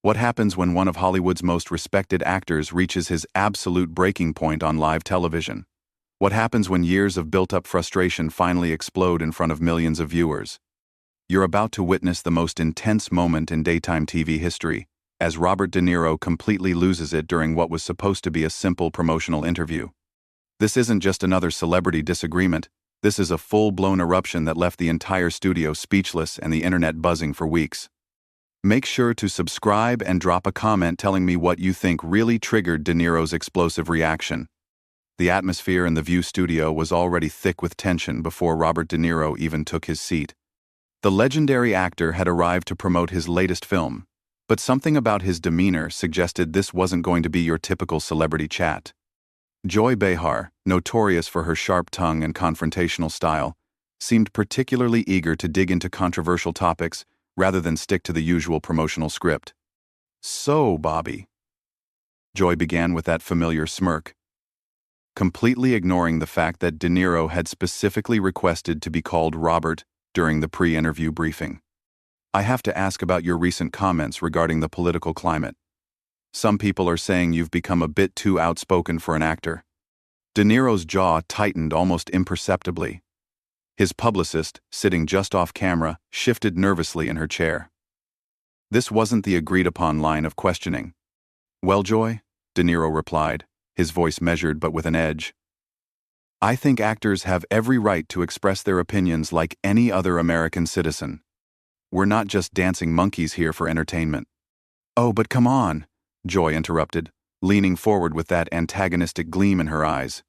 What happens when one of Hollywood's most respected actors reaches his absolute breaking point on live television? What happens when years of built-up frustration finally explode in front of millions of viewers? You're about to witness the most intense moment in daytime TV history, as Robert De Niro completely loses it during what was supposed to be a simple promotional interview. This isn't just another celebrity disagreement. This is a full-blown eruption that left the entire studio speechless and the internet buzzing for weeks. Make sure to subscribe and drop a comment telling me what you think really triggered De Niro's explosive reaction. The atmosphere in the View studio was already thick with tension before Robert De Niro even took his seat. The legendary actor had arrived to promote his latest film, but something about his demeanor suggested this wasn't going to be your typical celebrity chat. Joy Behar, notorious for her sharp tongue and confrontational style, seemed particularly eager to dig into controversial topics rather than stick to the usual promotional script. "So, Bobby," Joy began with that familiar smirk, completely ignoring the fact that De Niro had specifically requested to be called Robert during the pre-interview briefing. "I have to ask about your recent comments regarding the political climate. Some people are saying you've become a bit too outspoken for an actor." De Niro's jaw tightened almost imperceptibly. His publicist, sitting just off camera, shifted nervously in her chair. This wasn't the agreed-upon line of questioning. "Well, Joy," De Niro replied, his voice measured but with an edge, "I think actors have every right to express their opinions like any other American citizen. We're not just dancing monkeys here for entertainment." "Oh, but come on," Joy interrupted, leaning forward with that antagonistic gleam in her eyes.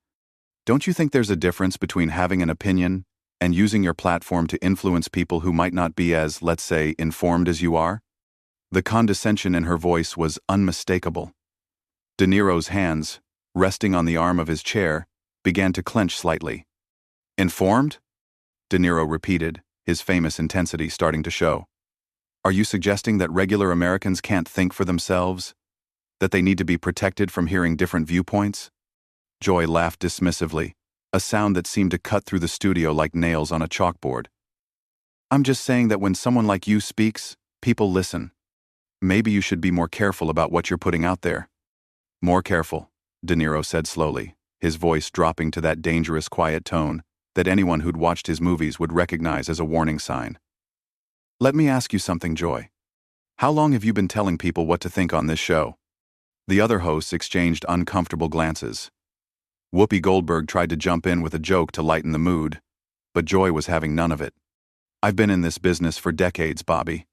"Don't you think there's a difference between having an opinion and using your platform to influence people who might not be as, let's say, informed as you are?" The condescension in her voice was unmistakable. De Niro's hands, resting on the arm of his chair, began to clench slightly. "Informed?" De Niro repeated, his famous intensity starting to show. "Are you suggesting that regular Americans can't think for themselves? That they need to be protected from hearing different viewpoints?" Joy laughed dismissively, a sound that seemed to cut through the studio like nails on a chalkboard. "I'm just saying that when someone like you speaks, people listen. Maybe you should be more careful about what you're putting out there." "More careful," De Niro said slowly, his voice dropping to that dangerous quiet tone that anyone who'd watched his movies would recognize as a warning sign. "Let me ask you something, Joy. How long have you been telling people what to think on this show?" The other hosts exchanged uncomfortable glances. Whoopi Goldberg tried to jump in with a joke to lighten the mood, but Joy was having none of it. "I've been in this business for decades, Bobby.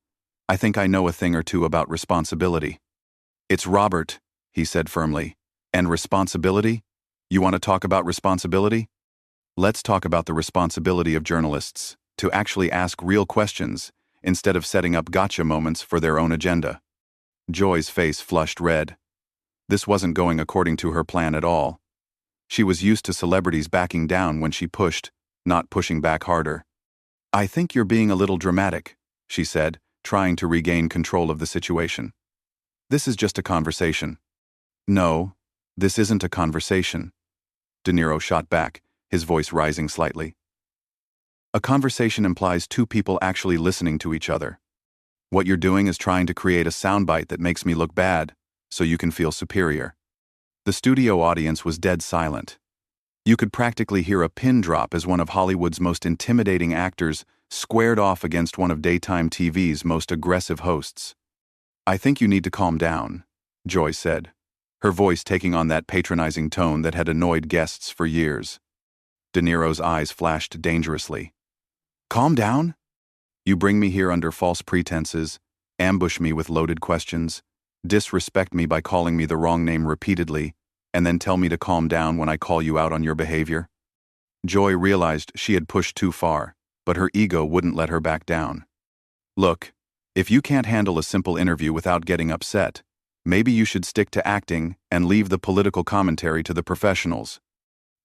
I think I know a thing or two about responsibility." "It's Robert," he said firmly. "And responsibility? You want to talk about responsibility? Let's talk about the responsibility of journalists to actually ask real questions instead of setting up gotcha moments for their own agenda." Joy's face flushed red. This wasn't going according to her plan at all. She was used to celebrities backing down when she pushed, not pushing back harder. "I think you're being a little dramatic," she said, trying to regain control of the situation. "This is just a conversation." "No, this isn't a conversation," De Niro shot back, his voice rising slightly. "A conversation implies two people actually listening to each other. What you're doing is trying to create a soundbite that makes me look bad, so you can feel superior." The studio audience was dead silent. You could practically hear a pin drop as one of Hollywood's most intimidating actors squared off against one of daytime TV's most aggressive hosts. "I think you need to calm down," Joy said, her voice taking on that patronizing tone that had annoyed guests for years. De Niro's eyes flashed dangerously. "Calm down? You bring me here under false pretenses, ambush me with loaded questions, disrespect me by calling me the wrong name repeatedly, and then tell me to calm down when I call you out on your behavior?" Joy realized she had pushed too far, but her ego wouldn't let her back down. "Look, if you can't handle a simple interview without getting upset, maybe you should stick to acting and leave the political commentary to the professionals."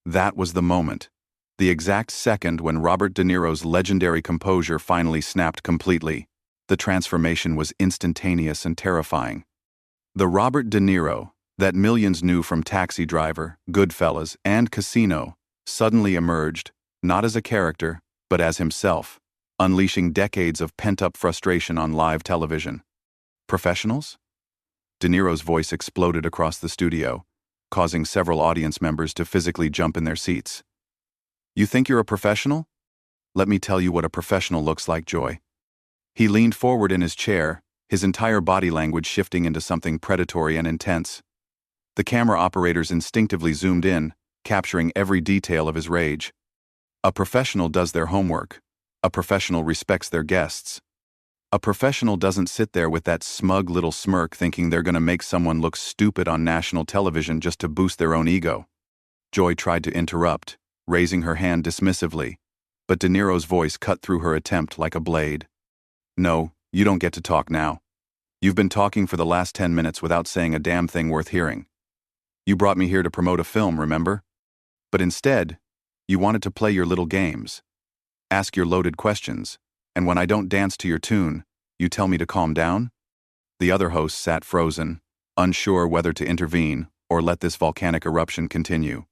That was the moment, the exact second when Robert De Niro's legendary composure finally snapped completely. The transformation was instantaneous and terrifying. The Robert De Niro that millions knew from Taxi Driver, Goodfellas, and Casino suddenly emerged, not as a character, but as himself, unleashing decades of pent-up frustration on live television. Professionals? De Niro's voice exploded across the studio, causing several audience members to physically jump in their seats. You think you're a professional? Let me tell you what a professional looks like, Joy. He leaned forward in his chair, his entire body language shifting into something predatory and intense. The camera operators instinctively zoomed in, capturing every detail of his rage. A professional does their homework. A professional respects their guests. A professional doesn't sit there with that smug little smirk thinking they're gonna make someone look stupid on national television just to boost their own ego. Joy tried to interrupt, raising her hand dismissively, but De Niro's voice cut through her attempt like a blade. No, you don't get to talk now. You've been talking for the last 10 minutes without saying a damn thing worth hearing. You brought me here to promote a film, remember? But instead, you wanted to play your little games. Ask your loaded questions, and when I don't dance to your tune, you tell me to calm down? The other host sat frozen, unsure whether to intervene or let this volcanic eruption continue.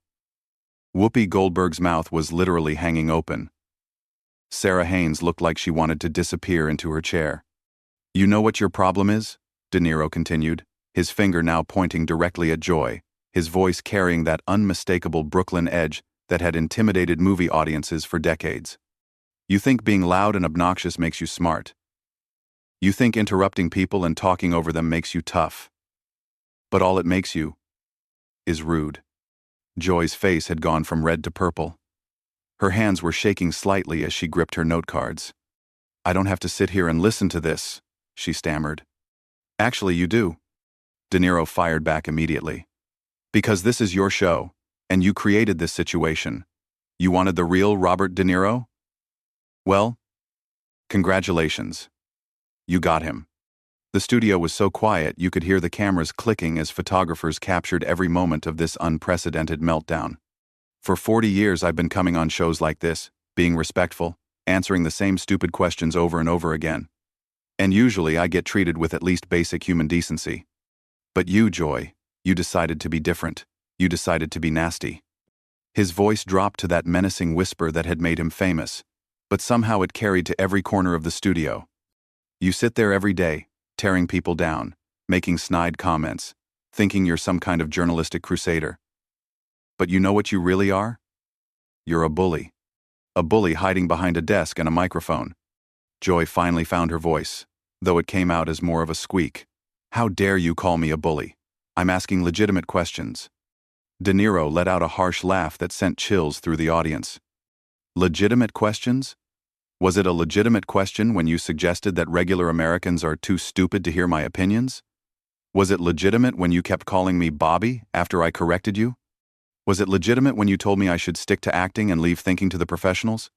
Whoopi Goldberg's mouth was literally hanging open. Sarah Haynes looked like she wanted to disappear into her chair. You know what your problem is? De Niro continued, his finger now pointing directly at Joy, his voice carrying that unmistakable Brooklyn edge that had intimidated movie audiences for decades. You think being loud and obnoxious makes you smart. You think interrupting people and talking over them makes you tough. But all it makes you is rude. Joy's face had gone from red to purple. Her hands were shaking slightly as she gripped her note cards. I don't have to sit here and listen to this, she stammered. Actually, you do. De Niro fired back immediately. Because this is your show, and you created this situation. You wanted the real Robert De Niro? Well, congratulations. You got him. The studio was so quiet you could hear the cameras clicking as photographers captured every moment of this unprecedented meltdown. For 40 years I've been coming on shows like this, being respectful, answering the same stupid questions over and over again. And usually I get treated with at least basic human decency. But you, Joy, you decided to be different. You decided to be nasty. His voice dropped to that menacing whisper that had made him famous, but somehow it carried to every corner of the studio. You sit there every day, tearing people down, making snide comments, thinking you're some kind of journalistic crusader. But you know what you really are? You're a bully. A bully hiding behind a desk and a microphone. Joy finally found her voice, though it came out as more of a squeak. How dare you call me a bully? I'm asking legitimate questions. De Niro let out a harsh laugh that sent chills through the audience. Legitimate questions? Was it a legitimate question when you suggested that regular Americans are too stupid to hear my opinions? Was it legitimate when you kept calling me Bobby after I corrected you? Was it legitimate when you told me I should stick to acting and leave thinking to the professionals?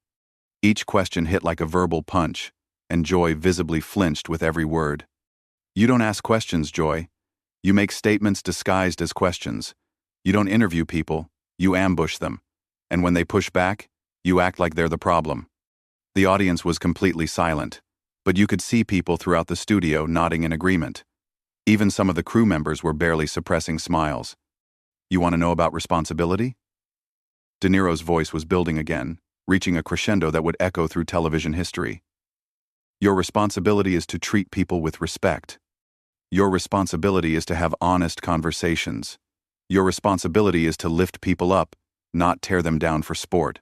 Each question hit like a verbal punch, and Joy visibly flinched with every word. You don't ask questions, Joy. You make statements disguised as questions. You don't interview people, you ambush them. And when they push back, you act like they're the problem. The audience was completely silent, but you could see people throughout the studio nodding in agreement. Even some of the crew members were barely suppressing smiles. You want to know about responsibility? De Niro's voice was building again, reaching a crescendo that would echo through television history. Your responsibility is to treat people with respect. Your responsibility is to have honest conversations. Your responsibility is to lift people up, not tear them down for sport.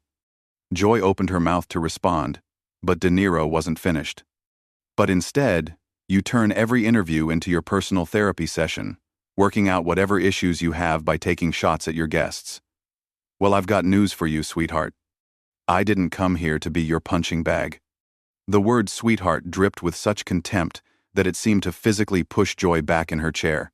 Joy opened her mouth to respond, but De Niro wasn't finished. But instead, you turn every interview into your personal therapy session, working out whatever issues you have by taking shots at your guests. Well, I've got news for you, sweetheart. I didn't come here to be your punching bag. The word sweetheart dripped with such contempt that it seemed to physically push Joy back in her chair.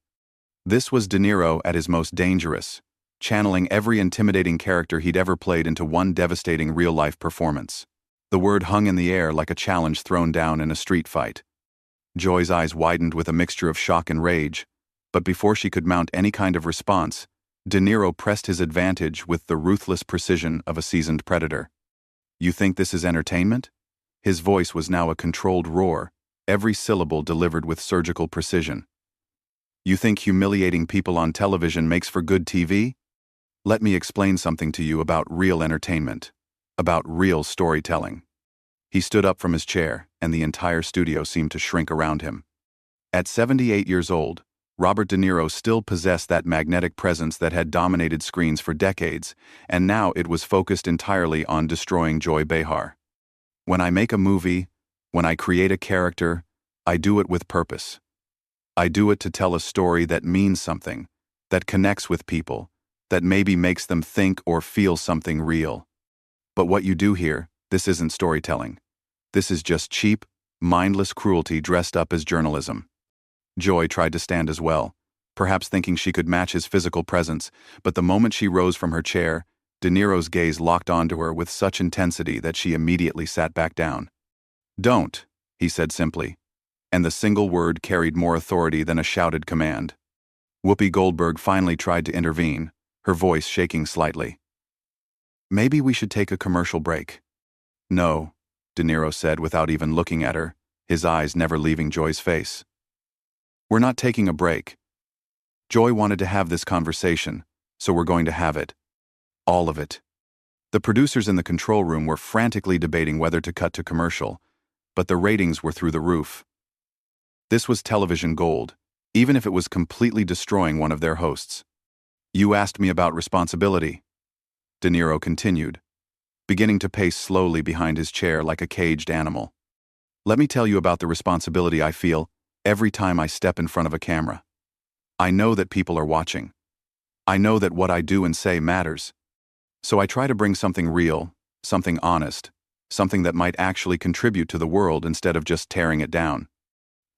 This was De Niro at his most dangerous, channeling every intimidating character he'd ever played into one devastating real-life performance. The word hung in the air like a challenge thrown down in a street fight. Joy's eyes widened with a mixture of shock and rage, but before she could mount any kind of response, De Niro pressed his advantage with the ruthless precision of a seasoned predator. You think this is entertainment? His voice was now a controlled roar, every syllable delivered with surgical precision. You think humiliating people on television makes for good TV? Let me explain something to you about real entertainment, about real storytelling. He stood up from his chair, and the entire studio seemed to shrink around him. At 78 years old, Robert De Niro still possessed that magnetic presence that had dominated screens for decades, and now it was focused entirely on destroying Joy Behar. When I make a movie, when I create a character, I do it with purpose. I do it to tell a story that means something, that connects with people, that maybe makes them think or feel something real. But what you do here, this isn't storytelling. This is just cheap, mindless cruelty dressed up as journalism. Joy tried to stand as well, perhaps thinking she could match his physical presence, but the moment she rose from her chair, De Niro's gaze locked onto her with such intensity that she immediately sat back down. "Don't," he said simply, and the single word carried more authority than a shouted command. Whoopi Goldberg finally tried to intervene, her voice shaking slightly. "Maybe we should take a commercial break." "No," De Niro said without even looking at her, his eyes never leaving Joy's face. "We're not taking a break. Joy wanted to have this conversation, so we're going to have it. All of it." The producers in the control room were frantically debating whether to cut to commercial, but the ratings were through the roof. This was television gold, even if it was completely destroying one of their hosts. "You asked me about responsibility," De Niro continued, beginning to pace slowly behind his chair like a caged animal. "Let me tell you about the responsibility I feel every time I step in front of a camera. I know that people are watching. I know that what I do and say matters. So I try to bring something real, something honest, something that might actually contribute to the world instead of just tearing it down."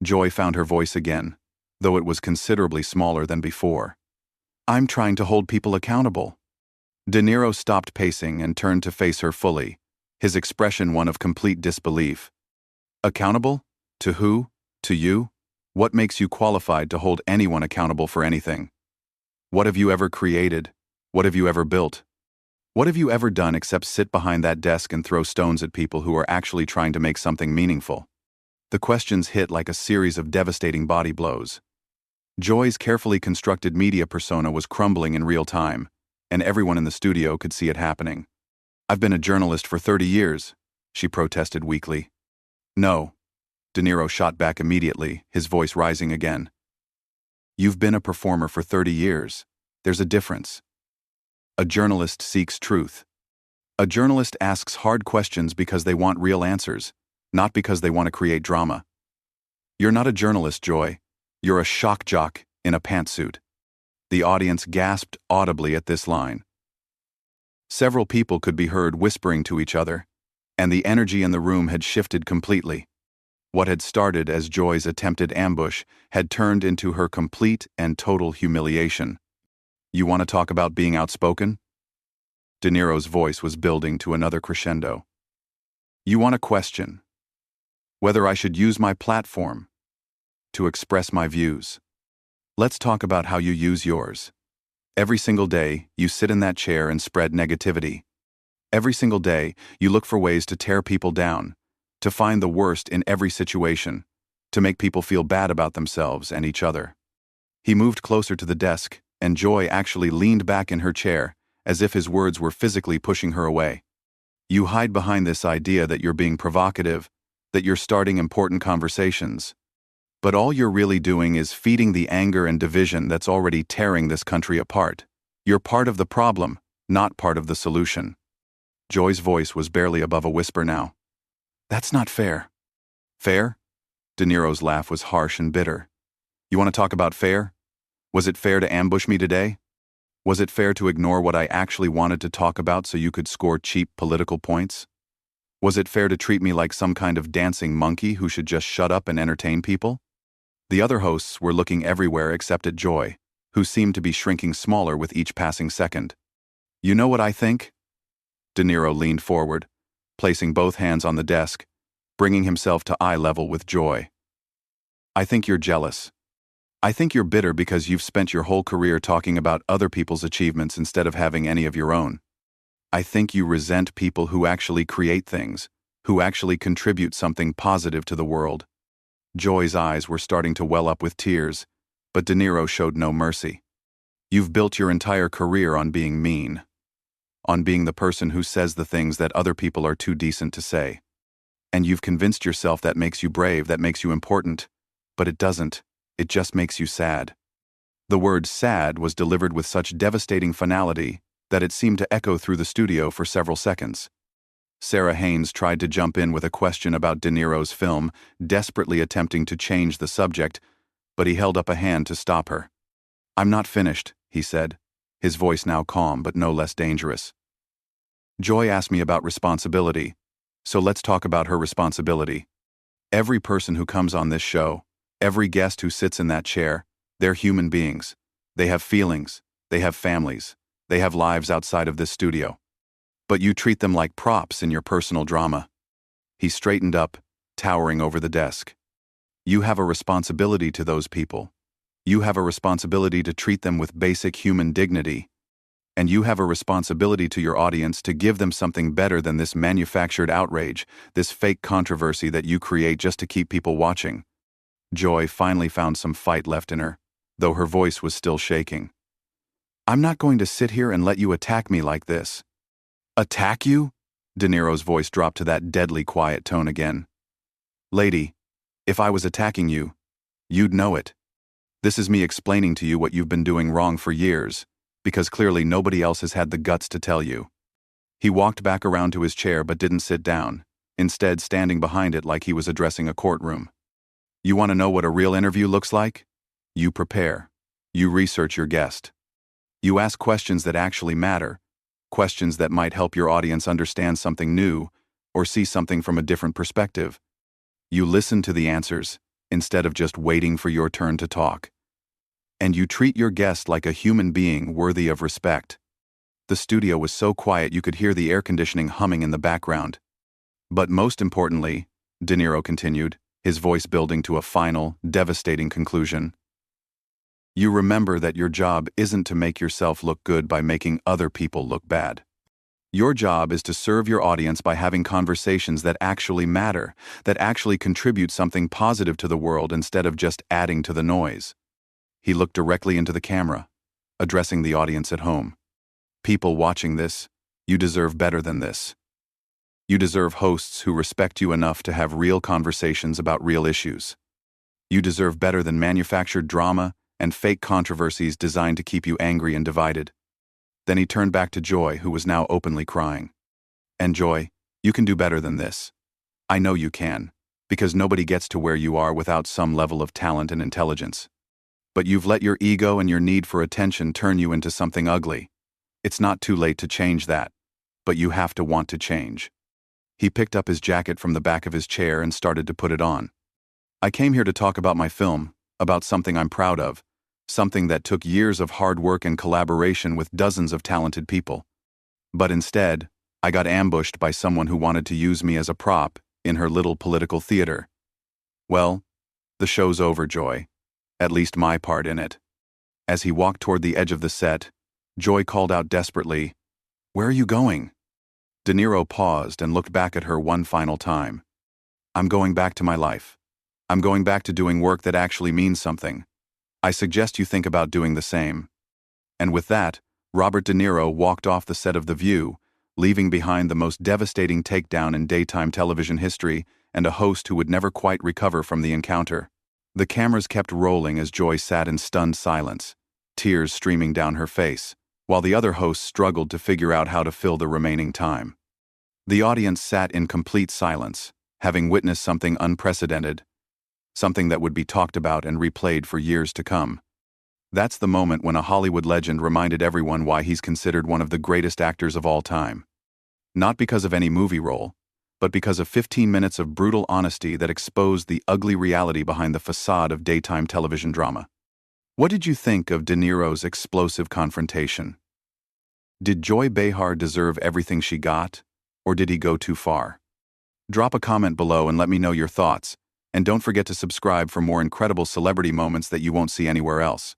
Joy found her voice again, though it was considerably smaller than before. "I'm trying to hold people accountable." De Niro stopped pacing and turned to face her fully, his expression one of complete disbelief. "Accountable? To who? To you? What makes you qualified to hold anyone accountable for anything? What have you ever created? What have you ever built? What have you ever done except sit behind that desk and throw stones at people who are actually trying to make something meaningful?" The questions hit like a series of devastating body blows. Joy's carefully constructed media persona was crumbling in real time, and everyone in the studio could see it happening. "I've been a journalist for 30 years, she protested weakly. "No," De Niro shot back immediately, his voice rising again. "You've been a performer for 30 years. There's a difference. A journalist seeks truth. A journalist asks hard questions because they want real answers, not because they want to create drama. You're not a journalist, Joy. You're a shock jock in a pantsuit." The audience gasped audibly at this line. Several people could be heard whispering to each other, and the energy in the room had shifted completely. What had started as Joy's attempted ambush had turned into her complete and total humiliation. "You want to talk about being outspoken?" De Niro's voice was building to another crescendo. "You want to question whether I should use my platform to express my views? Let's talk about how you use yours. Every single day, you sit in that chair and spread negativity. Every single day, you look for ways to tear people down, to find the worst in every situation, to make people feel bad about themselves and each other." He moved closer to the desk, and Joy actually leaned back in her chair, as if his words were physically pushing her away. "You hide behind this idea that you're being provocative, that you're starting important conversations. But all you're really doing is feeding the anger and division that's already tearing this country apart. You're part of the problem, not part of the solution." Joy's voice was barely above a whisper now. "That's not fair." "Fair?" De Niro's laugh was harsh and bitter. "You want to talk about fair? Was it fair to ambush me today? Was it fair to ignore what I actually wanted to talk about so you could score cheap political points? Was it fair to treat me like some kind of dancing monkey who should just shut up and entertain people?" The other hosts were looking everywhere except at Joy, who seemed to be shrinking smaller with each passing second. "You know what I think?" De Niro leaned forward, placing both hands on the desk, bringing himself to eye level with Joy. "I think you're jealous. I think you're bitter because you've spent your whole career talking about other people's achievements instead of having any of your own. I think you resent people who actually create things, who actually contribute something positive to the world." Joy's eyes were starting to well up with tears, but De Niro showed no mercy. "You've built your entire career on being mean, on being the person who says the things that other people are too decent to say. And you've convinced yourself that makes you brave, that makes you important, but it doesn't. It just makes you sad. The word sad was delivered with such devastating finality that it seemed to echo through the studio for several seconds. Sarah Haynes tried to jump in with a question about De Niro's film, desperately attempting to change the subject, but he held up a hand to stop her. "I'm not finished," he said, his voice now calm but no less dangerous. "Joy asked me about responsibility, so let's talk about her responsibility. Every person who comes on this show, every guest who sits in that chair, they're human beings. They have feelings, they have families, they have lives outside of this studio. But you treat them like props in your personal drama." He straightened up, towering over the desk. "You have a responsibility to those people. You have a responsibility to treat them with basic human dignity. And you have a responsibility to your audience to give them something better than this manufactured outrage, this fake controversy that you create just to keep people watching." Joy finally found some fight left in her, though her voice was still shaking. "I'm not going to sit here and let you attack me like this." "Attack you?" De Niro's voice dropped to that deadly quiet tone again. "Lady, if I was attacking you, you'd know it. This is me explaining to you what you've been doing wrong for years, because clearly nobody else has had the guts to tell you." He walked back around to his chair but didn't sit down, instead standing behind it like he was addressing a courtroom. "You want to know what a real interview looks like? You prepare. You research your guest. You ask questions that actually matter, questions that might help your audience understand something new or see something from a different perspective. You listen to the answers instead of just waiting for your turn to talk. And you treat your guest like a human being worthy of respect." The studio was so quiet you could hear the air conditioning humming in the background. "But most importantly," De Niro continued, his voice building to a final, devastating conclusion, "you remember that your job isn't to make yourself look good by making other people look bad. Your job is to serve your audience by having conversations that actually matter, that actually contribute something positive to the world instead of just adding to the noise." He looked directly into the camera, addressing the audience at home. "People watching this, you deserve better than this. You deserve hosts who respect you enough to have real conversations about real issues. You deserve better than manufactured drama and fake controversies designed to keep you angry and divided." Then he turned back to Joy, who was now openly crying. "And Joy, you can do better than this. I know you can, because nobody gets to where you are without some level of talent and intelligence. But you've let your ego and your need for attention turn you into something ugly. It's not too late to change that, but you have to want to change." He picked up his jacket from the back of his chair and started to put it on. "I came here to talk about my film, about something I'm proud of, something that took years of hard work and collaboration with dozens of talented people. But instead, I got ambushed by someone who wanted to use me as a prop in her little political theater. Well, the show's over, Joy. At least my part in it." As he walked toward the edge of the set, Joy called out desperately, "Where are you going?" De Niro paused and looked back at her one final time. "I'm going back to my life. I'm going back to doing work that actually means something. I suggest you think about doing the same." And with that, Robert De Niro walked off the set of The View, leaving behind the most devastating takedown in daytime television history and a host who would never quite recover from the encounter. The cameras kept rolling as Joy sat in stunned silence, tears streaming down her face, while the other hosts struggled to figure out how to fill the remaining time. The audience sat in complete silence, having witnessed something unprecedented, something that would be talked about and replayed for years to come. That's the moment when a Hollywood legend reminded everyone why he's considered one of the greatest actors of all time. Not because of any movie role, but because of 15 minutes of brutal honesty that exposed the ugly reality behind the facade of daytime television drama. What did you think of De Niro's explosive confrontation? Did Joy Behar deserve everything she got, or did he go too far? Drop a comment below and let me know your thoughts, and don't forget to subscribe for more incredible celebrity moments that you won't see anywhere else.